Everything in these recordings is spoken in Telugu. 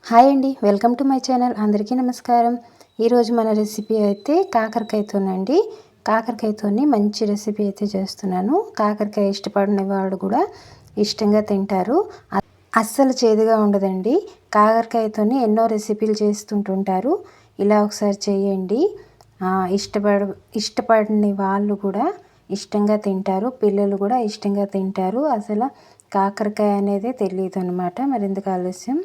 హాయ్ అండి, వెల్కమ్ టు మై ఛానల్. అందరికీ నమస్కారం. ఈరోజు మన రెసిపీ అయితే కాకరకాయతోనండి. కాకరకాయతోని మంచి రెసిపీ అయితే చేస్తున్నాను. కాకరకాయ ఇష్టపడిన వాళ్ళు కూడా ఇష్టంగా తింటారు. అస్సలు చేదుగా ఉండదండి. కాకరకాయతోని ఎన్నో రెసిపీలు చేస్తుంటుంటారు. ఇలా ఒకసారి చేయండి. ఇష్టపడని వాళ్ళు కూడా ఇష్టంగా తింటారు. పిల్లలు కూడా ఇష్టంగా తింటారు. అసలు కాకరకాయ అనేది తెలియదు అనమాట. మరెందుకు ఆలస్యం,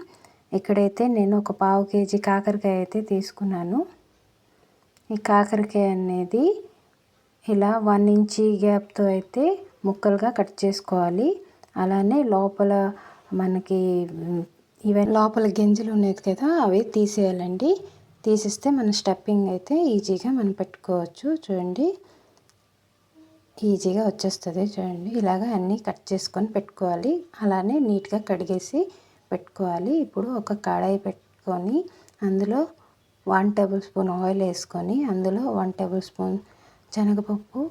ఇక్కడైతే నేను ఒక పావు కేజీ కాకరకాయ అయితే తీసుకున్నాను. ఈ కాకరకాయ అనేది ఇలా 1 ఇంచ్ గ్యాప్తో అయితే ముక్కలుగా కట్ చేసుకోవాలి. అలానే లోపల మనకి లోపల గింజలు ఉన్నాయి కదా, అవి తీసేయాలండి. తీసేస్తే మన స్టఫింగ్ అయితే ఈజీగా మనం పెట్టుకోవచ్చు. చూడండి, ఈజీగా వచ్చేస్తుంది. చూడండి, ఇలాగ అన్నీ కట్ చేసుకొని పెట్టుకోవాలి. అలానే నీట్గా కడిగేసి పెట్టుకోవాలి. ఇప్పుడు ఒక కడాయి పెట్టుకొని అందులో 1 టేబుల్ స్పూన్ ఆయిల్ వేసుకొని అందులో 1 టేబుల్ స్పూన్ శనగపప్పు,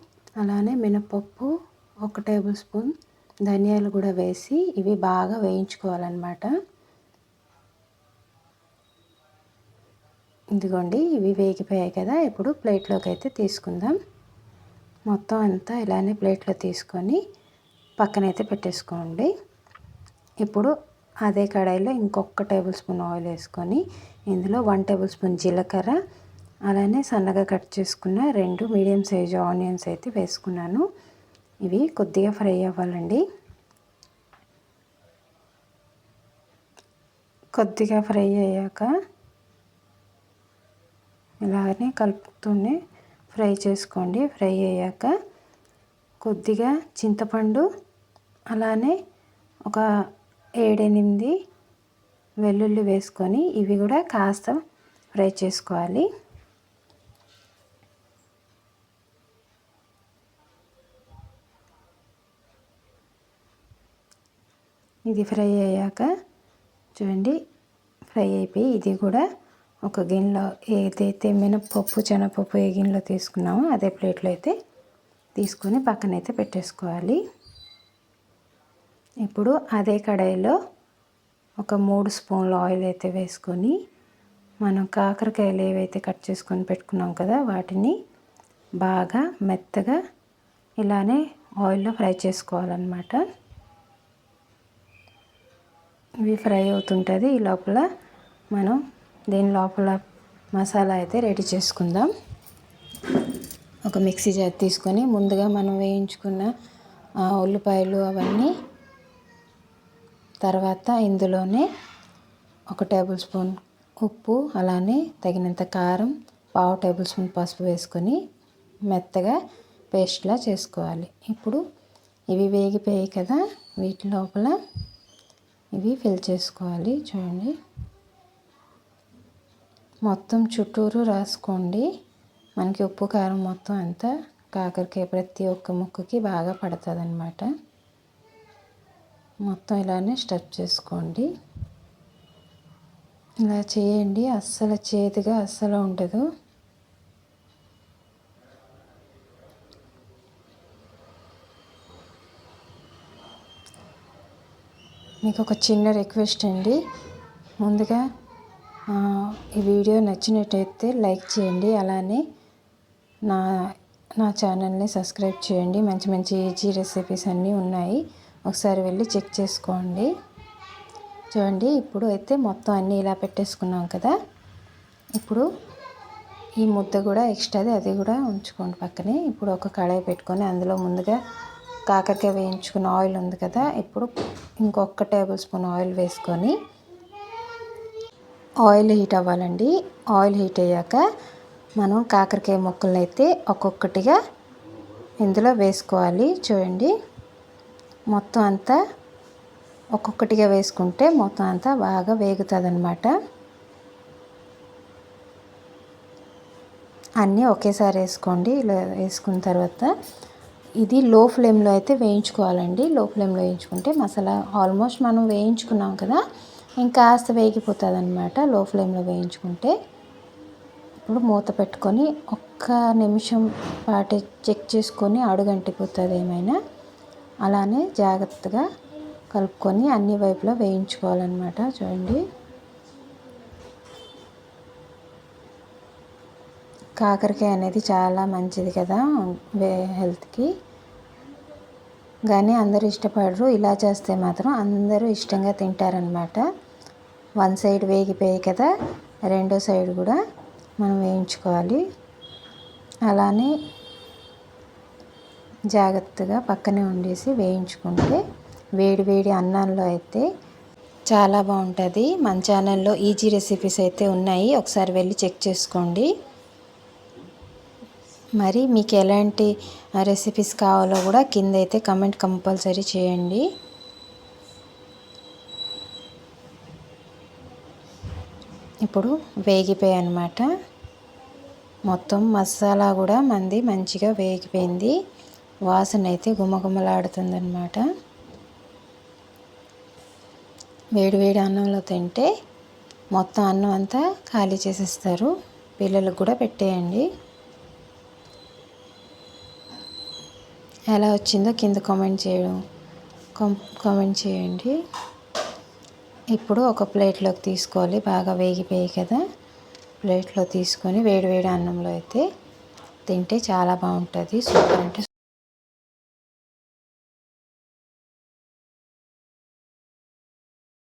అలానే మినపప్పు, 1 టేబుల్ స్పూన్ ధనియాలు కూడా వేసి ఇవి బాగా వేయించుకోవాలన్నమాట. ఇదిగోండి, ఇవి వేగిపోయాయి కదా. ఇప్పుడు ప్లేట్లోకి అయితే తీసుకుందాం. మొత్తం అంతా ఇలానే ప్లేట్లో తీసుకొని పక్కనైతే పెట్టేసుకోండి. ఇప్పుడు అదే కడాయిలో ఇంకొక టేబుల్ స్పూన్ ఆయిల్ వేసుకొని ఇందులో 1 టేబుల్ స్పూన్ జీలకర్ర, అలానే సన్నగా కట్ చేసుకున్న 2 మీడియం సైజు ఆనియన్స్ అయితే వేసుకున్నాను. ఇవి కొద్దిగా ఫ్రై అవ్వాలండి. కొద్దిగా ఫ్రై అయ్యాక ఇలానే కలుపుతూనే ఫ్రై చేసుకోండి. ఫ్రై అయ్యాక కొద్దిగా చింతపండు, అలానే ఒక 7-8 వెల్లుల్లి వేసుకొని ఇవి కూడా కాస్త ఫ్రై చేసుకోవాలి. ఇది ఫ్రై అయ్యాక చూడండి, ఫ్రై అయిపోయి ఇది కూడా ఒక గిన్నెలో, ఏదైతే మినపప్పు శనగపప్పు ఏ గిన్నెలో తీసుకున్నామో అదే ప్లేట్లో అయితే తీసుకొని పక్కనైతే పెట్టేసుకోవాలి. ఇప్పుడు అదే కడాయిలో ఒక 3 స్పూన్ల ఆయిల్ అయితే వేసుకొని మనం కాకరకాయలు ఏవైతే కట్ చేసుకొని పెట్టుకున్నాం కదా, వాటిని బాగా మెత్తగా ఇలానే ఆయిల్లో ఫ్రై చేసుకోవాలన్నమాట. ఇవి ఫ్రై అవుతుంటుంది. ఈ లోపల మనం దీని లోపల మసాలా అయితే రెడీ చేసుకుందాం. ఒక మిక్సీ జార్ తీసుకొని ముందుగా మనం వేయించుకున్న ఉల్లిపాయలు అవన్నీ, తర్వాత ఇందులోనే 1 టేబుల్ స్పూన్ ఉప్పు, అలానే తగినంత కారం, పావు టేబుల్ స్పూన్ పసుపు వేసుకొని మెత్తగా పేస్ట్లా చేసుకోవాలి. ఇప్పుడు ఇవి వేగిపోయాయి కదా, వీటి లోపల ఇవి ఫిల్ చేసుకోవాలి. చూడండి, మొత్తం చుట్టూరు రాసుకోండి. మనకి ఉప్పు కారం మొత్తం అంతా కాకరకాయ ప్రతి ఒక్క ముక్కకి బాగా పడుతుంది అన్నమాట. మొత్తం ఇలానే స్టఫ్ చేసుకోండి. ఇలా చేయండి, అస్సలు చేదుగా అస్సలు ఉండదు. మీకు ఒక చిన్న రిక్వెస్ట్ అండి, ముందుగా ఈ వీడియో నచ్చినట్టయితే లైక్ చేయండి. అలానే నా ఛానల్ని సబ్స్క్రైబ్ చేయండి. మంచి మంచి ఈజీ రెసిపీస్ అన్నీ ఉన్నాయి, ఒకసారి వెళ్ళి చెక్ చేసుకోండి. చూడండి, ఇప్పుడు అయితే మొత్తం అన్నీ ఇలా పెట్టేసుకున్నాం కదా. ఇప్పుడు ఈ ముద్ద కూడా ఎక్స్ట్రాది అది కూడా ఉంచుకోండి పక్కనే. ఇప్పుడు ఒక కడాయి పెట్టుకొని అందులో ముందుగా కాకరకాయ వేయించుకున్న ఆయిల్ ఉంది కదా, ఇప్పుడు ఇంకొక టేబుల్ స్పూన్ ఆయిల్ వేసుకొని ఆయిల్ హీట్ అవ్వాలండి. ఆయిల్ హీట్ అయ్యాక మనం కాకరకాయ ముక్కలను అయితే ఒక్కొక్కటిగా ఇందులో వేసుకోవాలి. చూడండి, మొత్తం అంతా ఒక్కొక్కటిగా వేసుకుంటే మొత్తం అంతా బాగా వేగుతుంది అన్నమాట. అన్నీ ఒకేసారి వేసుకోండి. ఇలా వేసుకున్న తర్వాత ఇది లో ఫ్లేమ్లో అయితే వేయించుకోవాలండి. లో ఫ్లేమ్లో వేయించుకుంటే మసాలా ఆల్మోస్ట్ మనం వేయించుకున్నాం కదా, ఇంకాస్త వేగిపోతుంది అన్నమాట లో ఫ్లేమ్లో వేయించుకుంటే. ఇప్పుడు మూత పెట్టుకొని ఒక్క నిమిషం పాటు చెక్ చేసుకొని అడుగంటిపోతుంది ఏమైనా, అలానే జాగ్రత్తగా కలుపుకొని అన్ని వైపులా వేయించుకోవాలన్నమాట. చూడండి, కాకరకాయ అనేది చాలా మంచిది కదా హెల్త్కి. కానీ అందరూ ఇష్టపడరు. ఇలా చేస్తే మాత్రం అందరూ ఇష్టంగా తింటారనమాట. వన్ సైడ్ వేగిపోయాయి కదా, రెండో సైడ్ కూడా మనం వేయించుకోవాలి. అలానే జాగ్రత్తగా పక్కనే ఉండేసి వేయించుకుంటే వేడి వేడి అన్నంలో అయితే చాలా బాగుంటుంది. మన ఛానల్లో ఈజీ రెసిపీస్ అయితే ఉన్నాయి, ఒకసారి వెళ్ళి చెక్ చేసుకోండి. మరి మీకు ఎలాంటి రెసిపీస్ కావాలో కూడా కింద అయితే కమెంట్ కంపల్సరీ చేయండి. ఇప్పుడు వేగిపోయాయి అన్నమాట. మొత్తం మసాలా కూడా మంది మంచిగా వేగిపోయింది. వాసన అయితే గుమగుమలాడుతుంది అన్నమాట. వేడివేడి అన్నంలో తింటే మొత్తం అన్నం అంతా ఖాళీ చేసేస్తారు. పిల్లలకు కూడా పెట్టేయండి. ఎలా వచ్చిందో కింద కామెంట్ చేయండి. ఇప్పుడు ఒక ప్లేట్లోకి తీసుకోవాలి. బాగా వేగిపోయాయి కదా, ప్లేట్లో తీసుకొని వేడివేడి అన్నంలో అయితే తింటే చాలా బాగుంటుంది. సూపర్ అంటే